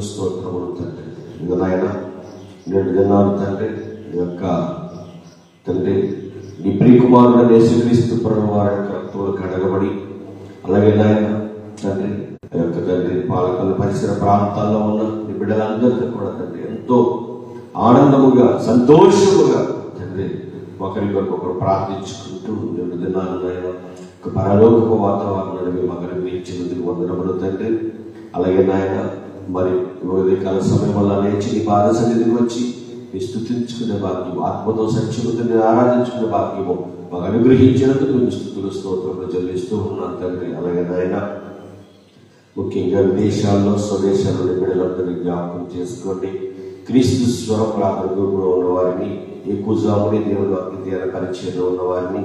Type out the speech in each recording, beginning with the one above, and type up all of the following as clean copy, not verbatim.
స్తోత్రములు తండ్రి. ఇంకా నాయన నేడు దినాలు తండ్రి ఈ యొక్క తండ్రి నీ ప్రియకుమారుడు యేసుక్రీస్తు ప్రభువు వారి యొక్క రక్తంలో కడగబడి, అలాగే నాయన తండ్రి ఆ యొక్క తండ్రి పాలకుల పరిసర ప్రాంతాల్లో ఉన్న నీ బిడ్డలందరికీ కూడా తండ్రి ఎంతో ఆనందముగా సంతోషముగా తండ్రి ఒకరికొకరు ప్రార్థించుకుంటూ నేడు దినాలు నాయన ఒక పరలోకపు వాతావరణాన్ని మేము అనుగ్రహించినందుకు వందనములు తండ్రి. అలాగే నాయన మరి ఉదయకాల సమయం వల్ల లేచి నీ పాద సన్నిధికి వచ్చి నీ స్తుతించుకునే భాగ్యం, ఆత్మతో సత్యముతో ఆరాధించుకునే భాగ్యము మాకు అనుగ్రహించినందుకు మేము స్తుతులు స్తోత్రములు చెల్లిస్తూ ఉన్నాను తండ్రి. అలాగే నాయన ముఖ్యంగా విదేశాల్లో స్వదేశాల్లో బిడ్డలందరినీ జ్ఞాపకం చేసుకోండి. క్రీస్తు స్వరం ప్రార్థనలో ఉన్నవారిని, ఎక్కువ జాముని దేవుడు అగ్నితీర పరిచయంలో ఉన్నవారిని,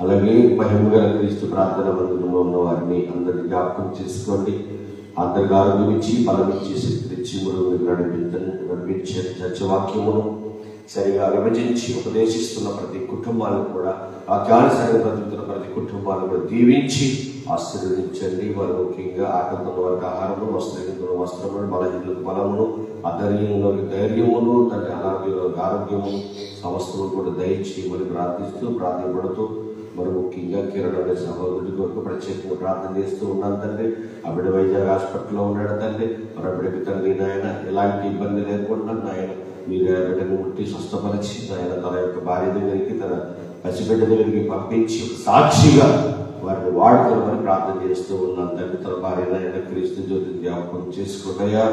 అలాగే మహిమగల క్రీస్తు ప్రార్థన మందిరంలో ఉన్నవారిని అందరినీ జ్ఞాపకం చేసుకోండి. అందరికి ఆరోగ్యం ఇచ్చి బలం ఇచ్చి శక్తినిచ్చి మురుగురికి నడిపించే సత్యవాక్యమును సరిగా విభజించి ఉపదేశిస్తున్న ప్రతి కుటుంబాలను కూడా వాక్యానుసారంగా బ్రతుకుతున్న ప్రతి కుటుంబాలను కూడా దీవించి ఆశీర్వదించండి. వారు ముఖ్యంగా ఆకలితో వారికి ఆహారము, వస్త్రహీనులకు వస్త్రమును, బలహీనులకు బలమును, అధైర్యంలోకి ధైర్యమును, తండ్రి అనారోగ్యంలోకి ఆరోగ్యము సమస్తము కూడా దయచేయమని ప్రార్థిస్తూ ప్రార్థపడుతూ మరి ముఖ్యంగా కిరణ్ అనే సహోదరుడి కొరకు ప్రత్యేకంగా ప్రార్థన చేస్తూ ఉన్నాను తండ్రి. ఆ బిడ్డ వైద్య హాస్పిటల్లో ఉన్నాడు తండ్రి. మరి ఆ బిడ్డకి తండ్రి నాయన ఎలాంటి ఇబ్బంది లేకుండా నాయన మీరు ఆ బిడ్డను ముట్టి స్వస్థపరిచి నాయన తన యొక్క భార్య దగ్గరికి, తన పసిబిడ్డ దగ్గరికి పంపించి సాక్షిగా వారిని వాడుకోమని ప్రార్థన చేస్తూ ఉన్నాను తండ్రి. తన భార్య నాయన క్రీస్తు జ్యోతి జ్ఞాపకం చేసుకుంటాయా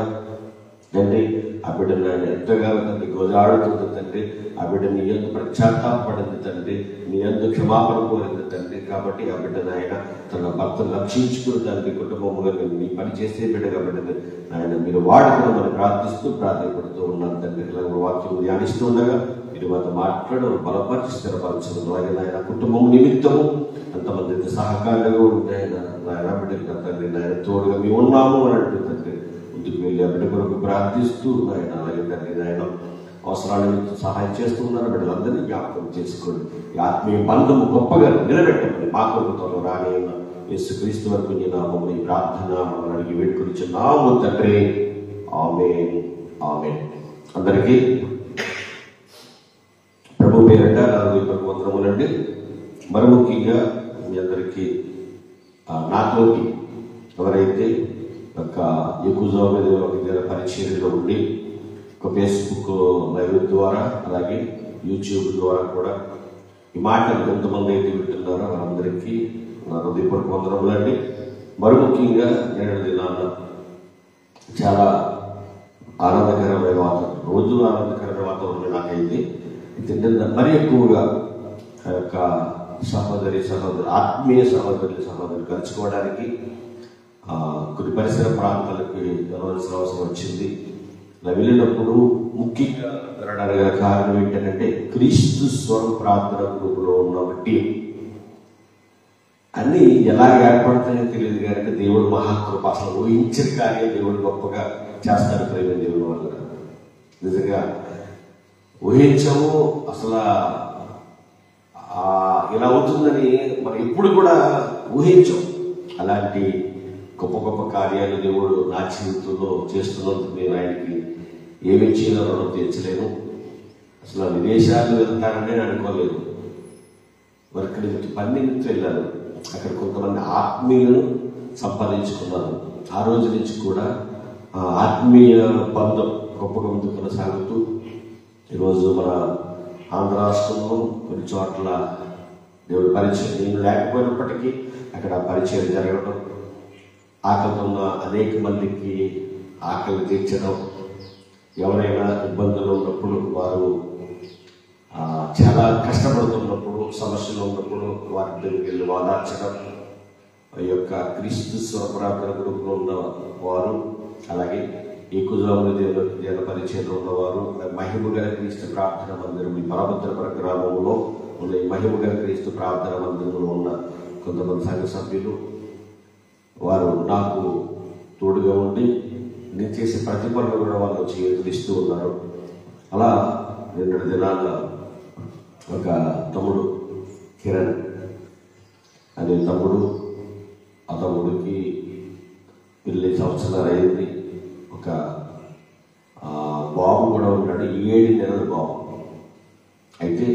తండ్రి. ఆ బిడ్డ నాయన ఎంతగానో తండ్రి గోజాడుతుంది తండ్రి. ఆ బిడ్డ నీ యందు పశ్చాత్తాపడింది తండ్రి, నీ యందు క్షమాపణ కోరింది తండ్రి. కాబట్టి ఆ బిడ్డ నాయన తన భర్తను రక్షించుకుని తండ్రి కుటుంబముగా నీ పని చేసే బిడ్డగా బిడ్డని నాయన మీరు వాడుకోమని ప్రార్థిస్తూ ప్రార్థపడుతూ ఉన్నాను తండ్రి. వాక్యం ధ్యానిస్తూ ఉండగా మీరు మాతో మాట్లాడడం బలపరిచి స్థిరపరచడం, అలాగే నాయన కుటుంబం నిమిత్తము అంతమంది సహకారంగా ఉంటాయి నాయన బిడ్డగా తండ్రి. నాయన తోడుగా మేము ఉన్నాము అని అంటూ తండ్రి ముందుకు వెళ్ళి ఆ బిడ్డ కొరకు ప్రార్థిస్తూ నాయన అలాగే తండ్రి నాయన అవసరాలను సహాయం చేస్తూ ఉన్నారు. బిడ్డలందరినీ జ్ఞాపకం చేసుకోండి. ఈ ఆత్మీయ బంధము గొప్పగా నిలబెట్టండి. మా కొరకు రాని యేసుక్రీస్తు వరకు నీ నామము ఈ ప్రార్థన మనం అడిగి వేడుకొనిచున్నాము తండ్రి. ఆమేన్ ఆమేన్. అందరికీ ప్రభు పేరట వందనములండి. మరి ముఖ్యంగా మీ అందరికీ నాతోటి ఎవరైతే ఒక ఎక్కువ పరిచర్యలో ఉండి ఒక ఫేస్బుక్ లైవ్ ద్వారా అలాగే యూట్యూబ్ ద్వారా కూడా ఈ మాటలు ఎంతమంది అయితే వింటున్నారో వారందరికీ నా హృదయపూర్వక వందనములండి. మరి ముఖ్యంగా నేడు దినాన చాలా ఆనందకరమైన వాతావరణం, రోజు ఆనందకరమైన వాతావరణం నాకైతే మరి ఎక్కువగా ఆ యొక్క సహోదరు ఆత్మీయ సహోదరులు కలుసుకోవడానికి కొన్ని పరిసర ప్రాంతాలకు వెళ్ళవలసిన అవసరం వచ్చింది. ఇలా వెళ్ళినప్పుడు ముఖ్యంగా వెళ్ళడానికి కారణం ఏంటంటే క్రీస్తు స్వరం ప్రార్థన గ్రూపులో ఉన్న బట్టి అన్ని ఎలా ఏర్పడతాయో తెలియదు కానీ దేవుడు మహాకృప అసలు ఊహించిన కార్యం దేవుడు గొప్పగా చేస్తాడు. ప్రేమ దేవుడు వల్ల నిజంగా ఊహించము. అసలు ఇలా అవుతుందని మనం ఎప్పుడు కూడా ఊహించం. అలాంటి గొప్ప గొప్ప కార్యాలు దేవుడు నా జీవితంలో చేస్తున్నందుకు నేను ఆయనకి ఏమి చేయాలో రుణం తీర్చలేను. అసలు విదేశాలు వెళ్తానని నేను అనుకోలేదు. వర్క్ నిమిత్తం పని నిమిత్తం వెళ్ళాను. అక్కడ కొంతమంది ఆత్మీయులను సంపాదించుకున్నాను. ఆ రోజు నుంచి కూడా ఆత్మీయ బంధం గొప్పగా ముందు కొనసాగుతూ ఈరోజు మన ఆంధ్ర రాష్ట్రంలో కొన్ని చోట్ల దేవుడు పరిచయం నేను లేకపోయినప్పటికీ అక్కడ పరిచయం జరగడం, ఆకలితో ఉన్న అనేక మందికి ఆకలి తీర్చడం, ఎవరైనా ఇబ్బందులు ఉన్నప్పుడు వారు చాలా కష్టపడుతున్నప్పుడు సమస్యలు ఉన్నప్పుడు వారి దగ్గరికి వెళ్ళి వాదార్చడం, ఈ యొక్క క్రీస్తు స్వప్రార్థన గ్రూపులో ఉన్న వారు, అలాగే ఈ కుజాముని దేవ పరిచయంలో ఉన్నవారు, మహిమగల క్రీస్తు ప్రార్థన మందిరం ఈ పరభద్రపుర గ్రామంలో ఉన్న ఈ మహిమగల క్రీస్తు ప్రార్థన మందిరంలో ఉన్న కొంతమంది సంఘ సభ్యులు వారు నాకు తోడుగా ఉండి నేను చేసే ప్రతిఫలం కూడా వాళ్ళు చేతులిస్తూ ఉన్నారు. అలా 2 దినాల ఒక తమ్ముడు కిరణ్ అనే తమ్ముడు, ఆ తమ్ముడికి పెళ్ళి సంవత్సరాలు అయింది. ఒక బాబు కూడా ఉన్నాడు, 7 నెలల బాబు. అయితే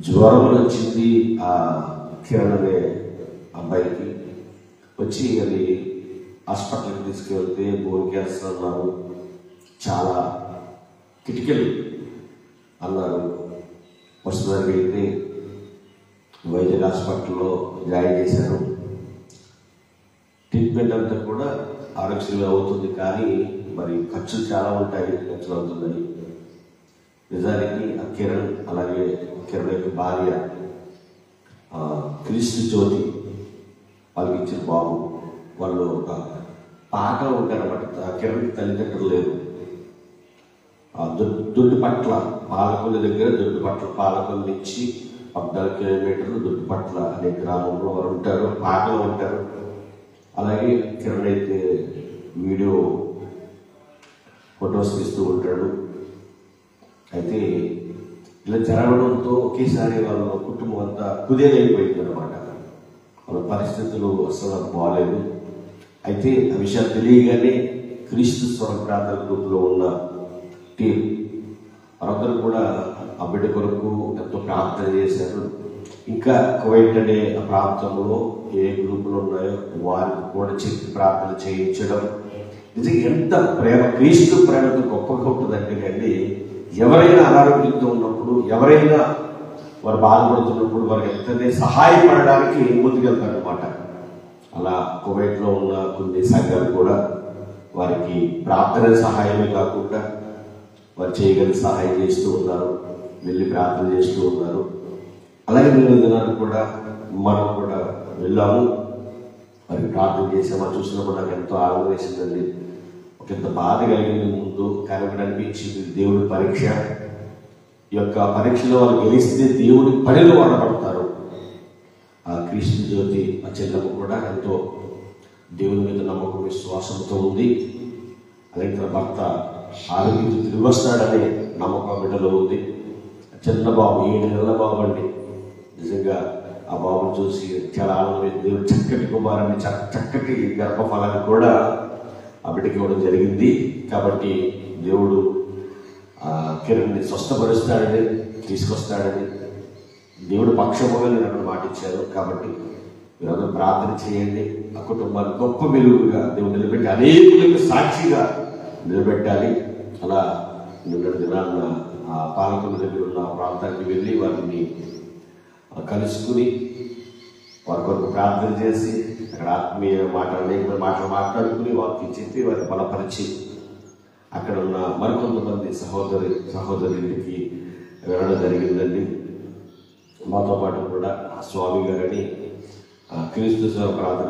జ్వరం వచ్చింది ఆ కిరణ్ అనే అబ్బాయికి. వచ్చి అది హాస్పిటల్కి తీసుకువెళ్తే బోన్ క్యాన్సర్ అన్నారు, చాలా క్రిటికల్ అన్నారు. వస్తున్నది అయితే వైద్య హాస్పిటల్లో జాయిన్ చేశారు. ట్రీట్మెంట్ అంతా కూడా ఆరోగ్యంగా అవుతుంది, కానీ మరి ఖర్చులు చాలా ఉంటాయి, ఖర్చులు అవుతున్నాయి. నిజానికి ఆ కిరణ్, అలాగే కిరణ్ యొక్క భార్య క్రీస్తు జ్యోతి, వాళ్ళకి ఇచ్చిన బాబు, వాళ్ళు ఒక పాట ఉంటారన్నమాట. ఆ కిరణ్కి తల్లిదండ్రులు లేరు. దొడ్డిపట్ల పాలకొల్లు దగ్గర, దొడ్డిపట్ల పాలకొల్లు నుంచి 14 కిలోమీటర్లు దొడ్డిపట్ల అనే గ్రామంలో వారు ఉంటారు, పాటలు ఉంటారు. అలాగే కిరణ్ అయితే వీడియో ఫొటోస్ తీస్తూ ఉంటాడు. అయితే ఇలా జరగడంతో ఒకేసారి వాళ్ళ కుటుంబం అంతా కుదేలైపోయింది అనమాట. వాళ్ళ పరిస్థితులు అసలు బాగాలేదు. అయితే ఆ విషయాలు తెలియగానే క్రీస్తు స్వరం ప్రార్థన గ్రూప్లో ఉన్న టీం వారందరూ కూడా ఆ బిడ్డ కొరకు ఎంతో ప్రార్థన చేశారు. ఇంకా కువైట్ అనే ఆ ప్రాంతంలో ఏ గ్రూపులు ఉన్నాయో వారికి కూడా చెప్పి ప్రార్థన చేయించడం. నిజంగా ఎంత ప్రేమ, క్రీస్తు ప్రేమతో గొప్పగా ఉంటుందంటే కానీ, ఎవరైనా అనారోగ్యంతో ఉన్నప్పుడు, ఎవరైనా వారు బాధపడుతున్నప్పుడు వారికి ఎంతనే సహాయపడడానికి ముందుకెళ్తారనమాట. అలా కువైట్లో ఉన్న కొన్ని సంఘాలు కూడా వారికి ప్రార్థన సహాయమే కాకుండా వారు చేయగలిగే సహాయం చేస్తూ ఉన్నారు, వెళ్ళి ప్రార్థన చేస్తూ ఉన్నారు. అలాగే నిరంతరాలు కూడా మనం కూడా వెళ్ళాము, వారికి ప్రార్థన చేసాము. చూసినప్పుడు నాకు ఎంతో ఆనందం వేసిందండి. ఒక ఎంత బాధ కలిగింది ముందు, కానీ ఒకటి అనిపించింది, దేవుడి పరీక్ష. ఈ యొక్క పరీక్షలో వాళ్ళు గెలిస్తే దేవుడి పనిలో వాడబడతారు. ఆ క్రీస్తు జ్యోతి ఆ చెల్లెమ్మ కూడా ఎంతో దేవుని మీద నమ్మకం, విశ్వాసంతో ఉంది. అలాగే తన భర్త ఆరోగ్యంతో తిరిగి వస్తాడనే నమ్మకం బిడ్డలో ఉంది. చిన్న బాబు, 7 నెలల బాబు అండి. నిజంగా ఆ బాబుని చూసి చాలా ఆనందం. దేవుడు చక్కటి కుమారాన్ని, చక్కటి గర్భఫలాన్ని కూడా ఆ బిడ్డకి ఇవ్వడం జరిగింది. కాబట్టి దేవుడు కిరణ్ని స్వస్థపరుస్తాడని, తీసుకొస్తాడని దేవుడు పక్షముగా నేను మాట ఇచ్చారు. కాబట్టి మీరందరూ ప్రార్థన చేయండి. ఆ కుటుంబాన్ని గొప్ప వెలుగుగా దేవుడు నిలబెట్టి అనేకులకు సాక్షిగా నిలబెట్టాలి. అలా నిన్నటి దినాన్న ఆ పాలకుల దగ్గర ఉన్న ప్రాంతానికి వెళ్ళి వారిని కలుసుకుని వారి కొరకు ప్రార్థన చేసి అక్కడ ఆత్మీయ అనేకమైన మాటలు మాట్లాడుకుని వారికి చెప్పి వారిని బలపరిచి అక్కడ ఉన్న మరికొంతమంది సహోదరులకి వెళ్ళడం జరిగిందండి. మాతో పాటు కూడా ఆ స్వామి గారని క్రీస్తు సేవ ప్రార్థన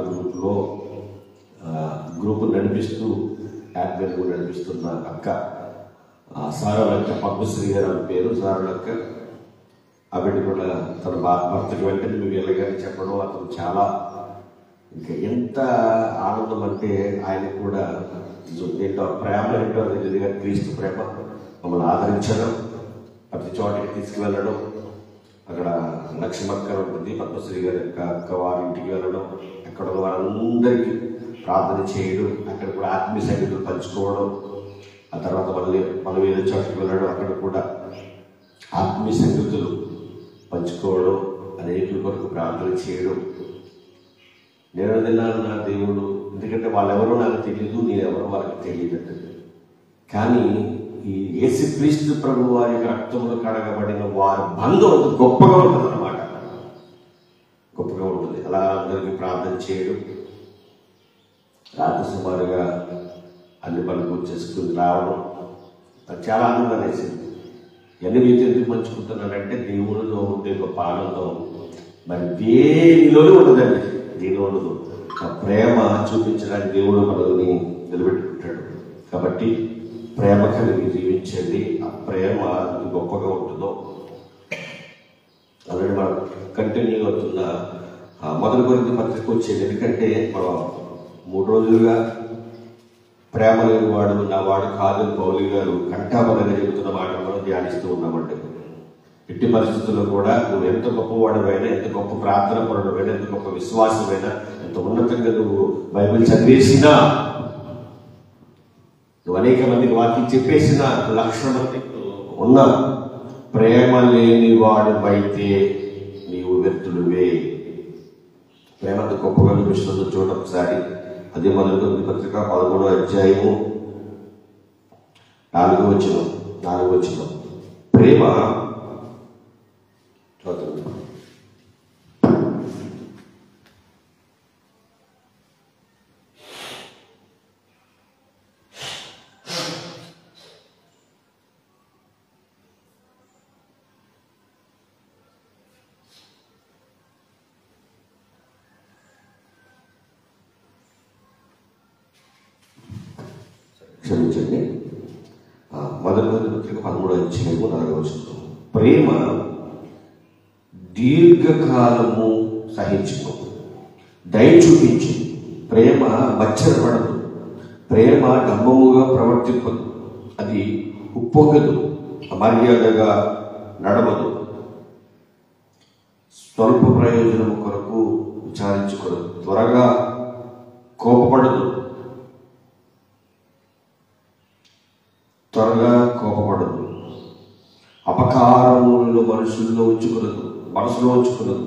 గ్రూప్ నడిపిస్తూ యాడ్మిన్ కూడా నడిపిస్తున్న అక్క సారలక్క, పద్మశ్రీ గారు అని పేరు, సారలక్క. ఆ బిడ్డ కూడా తన భర్తకి వెంటనే మీకు వెళ్ళగానే చెప్పడం, అతను చాలా ఇంకా ఎంత ఆనందం అంటే ఆయన కూడా ఏంటో ప్రేమ ఏంటో తెలియదు కానీ క్రీస్తు ప్రేమ మమ్మల్ని ఆదరించడం, ప్రతి చోటకి తీసుకువెళ్ళడం. అక్కడ లక్ష్మక్క ఉంటుంది, పద్మశ్రీ గారి అక్క వారి ఇంటికి వెళ్ళడం, అక్కడ వారందరికీ ప్రార్థన చేయడం, అక్కడ కూడా ఆత్మీయ సంగతులు పంచుకోవడం. ఆ తర్వాత మనం ఏదో చోటకి వెళ్ళడం, అక్కడ కూడా ఆత్మీయ సంగతులు పంచుకోవడం, అనేకుల కొరకు ప్రార్థన చేయడం. నేను తిన్నాను నా దేవుడు, ఎందుకంటే వాళ్ళెవరో నాకు తెలియదు, నేనెవరో వాళ్ళకి తెలియదు. కానీ ఈ యేసుక్రీస్తు ప్రభు వారి రక్తంలో కడగబడిన వారి బంధం అంత గొప్పగా ఉంటుంది అన్నమాట, గొప్పగా ఉంటుంది. అలా అందరికీ ప్రార్థన చేయడం, రాత్రి సుమారుగా అన్ని పనులు పూర్తి చేసుకుని రావడం నాకు చాలా ఆనందం వేసింది. ఎన్ని మీతో ఎందుకు పంచుకుంటున్నానంటే దేవుడిలో ఉండే గొప్ప ఆనందం మరి దేనిలోనే ఉండదండి, దేని ఉండదు. ఆ ప్రేమ చూపించడానికి దేవుడు మనల్ని నిలబెట్టుకుంటాడు. కాబట్టి ప్రేమ కలిగి జీవించండి. ఆ ప్రేమ గొప్పగా ఉంటుందో అలాగే మనం కంటిన్యూ అవుతున్న మొదటి కొరింథీ పత్రిక వచ్చేది. ఎందుకంటే మనం 3 రోజులుగా ప్రేమ లేని వాడు నా వాడు కాదని పౌలు గారు కంఠాబలంగా చెబుతున్న మాట మనం ధ్యానిస్తూ ఉన్నామండి. ఎట్టి పరిస్థితుల్లో కూడా నువ్వు ఎంత గొప్పవాడువైనా, ఎంత గొప్ప ప్రార్థన పరుడువైనా, ఎంత గొప్ప విశ్వాసమైనా, ఎంత ఉన్నతంగా నువ్వు బైబిల్ చదివేసినా, నువ్వు అనేక మందికి వాక్యం చెప్పేసిన, 1,00,000 మంది ఉన్న ప్రేమ లేని వాడువైతే నీవు వ్యర్థుడివే. ప్రేమ అంత గొప్పగా చూపిస్తుందో చూడ ఒకసారి. అదే మొదటి కొరింథీ పత్రిక 13వ అధ్యాయము 4వ వచనం. ప్రేమ క్షమించండి. మొదటి కొరింథీ పత్రిక 13వ అధ్యాయము 4వ వచనం. ప్రేమ దీర్ఘకాలము సహించును, దయ చూపించు. ప్రేమ మచ్చరపడదు, ప్రేమ డంబముగా ప్రవర్తింపదు, అది ఉప్పొంగదు, అమర్యాదగా నడవదు, స్వల్ప ప్రయోజనం కొరకు విచారించుకోదు, త్వరగా కోపపడదు, అపకారములను మనసులో ఉంచుకున్నదు,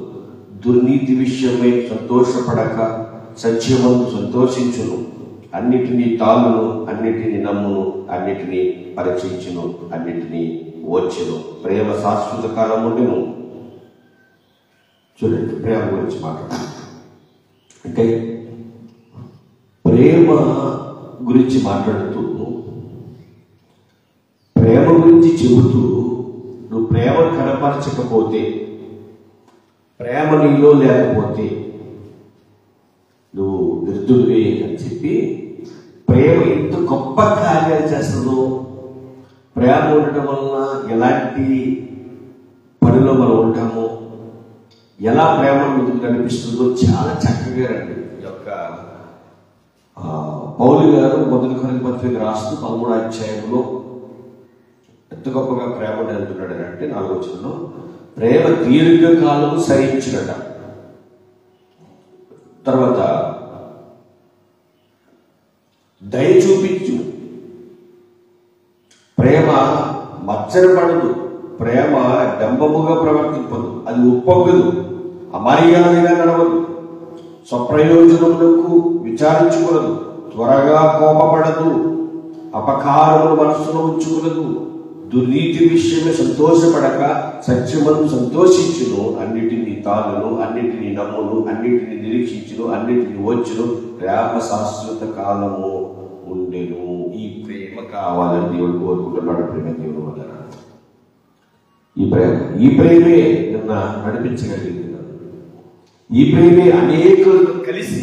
దుర్నీతి విషయమై సంతోషపడక సత్యమందు సంతోషించును, అన్నిటినీ తాళును, అన్నిటినీ నమ్మును, అన్నిటినీ పరీక్షించును, అన్నిటినీ ఓర్చును. ప్రేమ శాశ్వత కాలం ఉండెను. చూడండి, ప్రేమ గురించి మాట్లాడాలి అంటే ప్రేమ గురించి మాట్లాడుతూ, ప్రేమ గురించి చెబుతూ, నువ్వు ప్రేమ కనపరచకపోతే, ప్రేమ నీలో లేకపోతే నువ్వు వ్యర్థుడివే అని చెప్పి, ప్రేమ ఎంత గొప్ప కార్యాలు చేస్తుందో, ప్రేమ ఉండటం వలన ఎలాంటి పనిలో మనం ఉంటామో, ఎలా ప్రేమ ముందుకు నడిపిస్తుందో చాలా చక్కగా రండి ఈ యొక్క పౌలు గారు మొదటి కొరింథీ పత్రిక రాస్తూ 13వ అధ్యాయంలో ఎంత గొప్పగా ప్రేమ అంటున్నాడు అంటే 4వ వచనంలో, ప్రేమ దీర్ఘకాలం సహించునట. తర్వాత దయ చూపించు. ప్రేమ మచ్చరపడదు, ప్రేమ డంబముగా ప్రవర్తింపదు, అది ఉప్పొంగదు, అమర్యాదగా నడవదు, స్వప్రయోజనములకు విచారించుకునదు, త్వరగా కోపపడదు, అపకారములు మనస్సులో ఉంచుకునదు, దుర్నీతి విషయమే సంతోషపడక సత్యమందు సంతోషించును, అన్నిటినీ తాళును, అన్నిటినీ నమ్మును, అన్నిటినీ నిరీక్షించును, అన్నిటినీ వచ్చును. ప్రేమ శాశ్వత కాలము ఉండెను. ఈ ప్రేమ కావాలని దేవుడు కోరుకుంటున్నాడు. ప్రేమ దేవుడు వల్ల ఈ ప్రేమే నిన్న నడిపించగలిగింది. ఈ ప్రేమే అనేకులతో కలిసి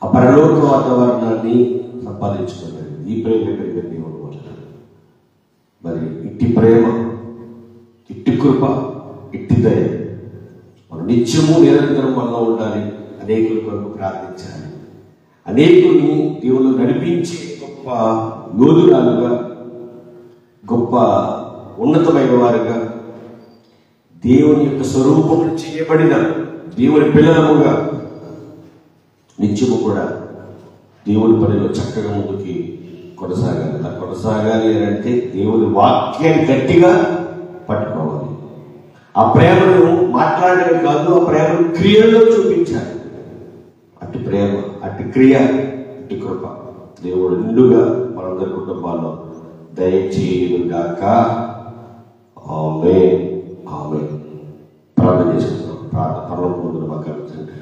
ఆ పరలోక వాతావరణాన్ని సంపాదించుకున్నాడు. ఈ ప్రేమే దేవుడు వల్ల. మరి ఇట్టి ప్రేమ, ఇట్టి కృప, ఇట్టి దయ మనం నిత్యము నిరంతరం వల్ల ఉండాలి. అనేకుల కొరకు ప్రార్థించాలి. అనేకుల్ని దేవుడు నడిపించే గొప్ప యోధురాలుగా, గొప్ప ఉన్నతమైన వారుగా, దేవుని యొక్క స్వరూపం చేయబడిన దేవుని పిల్లలముగా నిత్యము కూడా దేవుని పనిలో చక్కగా ముందుకి కొనసాగాలి. అలా కొనసాగాలి అని అంటే దేవుని వాక్యాన్ని గట్టిగా పట్టుకోవాలి. ఆ ప్రేమను మాట్లాడడం కాదు, ఆ ప్రేమను క్రియల్లో చూపించాలి. అటు ప్రేమ, అటు క్రియ, అటు కృప దేవుడు నిండుగా మనందరి కుటుంబాల్లో దయచేయుగాక. ఆమేన్, ఆమేన్. ప్రార్థన చేసుకుందాం. పరలోకమందున్న మా తండ్రి,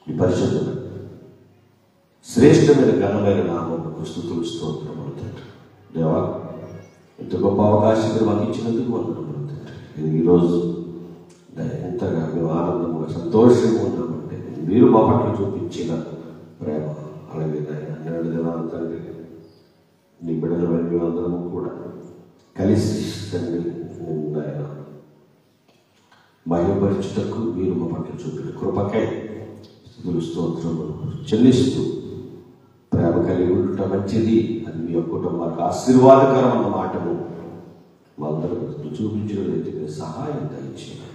ఈ పరిశుద్ధుడు శ్రేష్టమైన ఘనమైన నామముకు స్తుతులు స్తోత్రములు తండ్రి. దేవా, ఇంత గొప్ప అవకాశం మీరు మాకు ఇచ్చినందుకు వందనములు తండ్రి. ఈరోజు ఎంతగా మేము ఆనందముగా సంతోషంగా ఉన్నామంటే మీరు మా పట్ల చూపించిన ప్రేమ. అలాగే నేడు దినాలు తండ్రి, నీ బిడ్డలమైన మేమందరము కూడా కలిసి తండ్రి ఆయన మహిమపరచుటకు మీరు మా పట్ల చూపిన కృపకై స్తుతులు స్తోత్రములు చెల్లిస్తూ, ప్రేమ కలిగి ఉండటం మంచిది, అది మీ యొక్క కుటుంబానికి ఆశీర్వాదకరం అన్న మాటను మా అందరూ చూపించిన రీతిగా సహాయం దయచేయండి.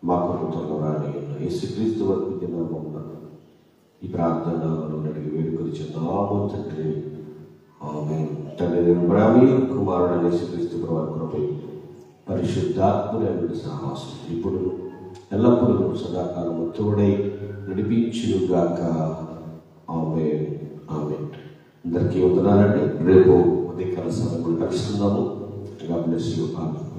మా కొరకు రాని ఉన్న యేసుక్రీస్తు వరకు దినామన్న ఈ ప్రార్థన అడిగి వేడుకొచ్చున్నాము తండ్రి. ఆమేన్. తండ్రి బ్రాహ్మీ కుమారుడు యేసుక్రీస్తు ప్రభువు కృప పరిశుద్ధాత్మని సహవాసం ఇప్పుడు ఎల్లప్పుడూ సదాకాలం తోడై నడిపించుగాక. ఆమేన్. ఆమేన్. అందరికీ వందనాలండి. రేపు ఉదయకాల సమయంలో కలుసుకుందాము. God bless you. Amen.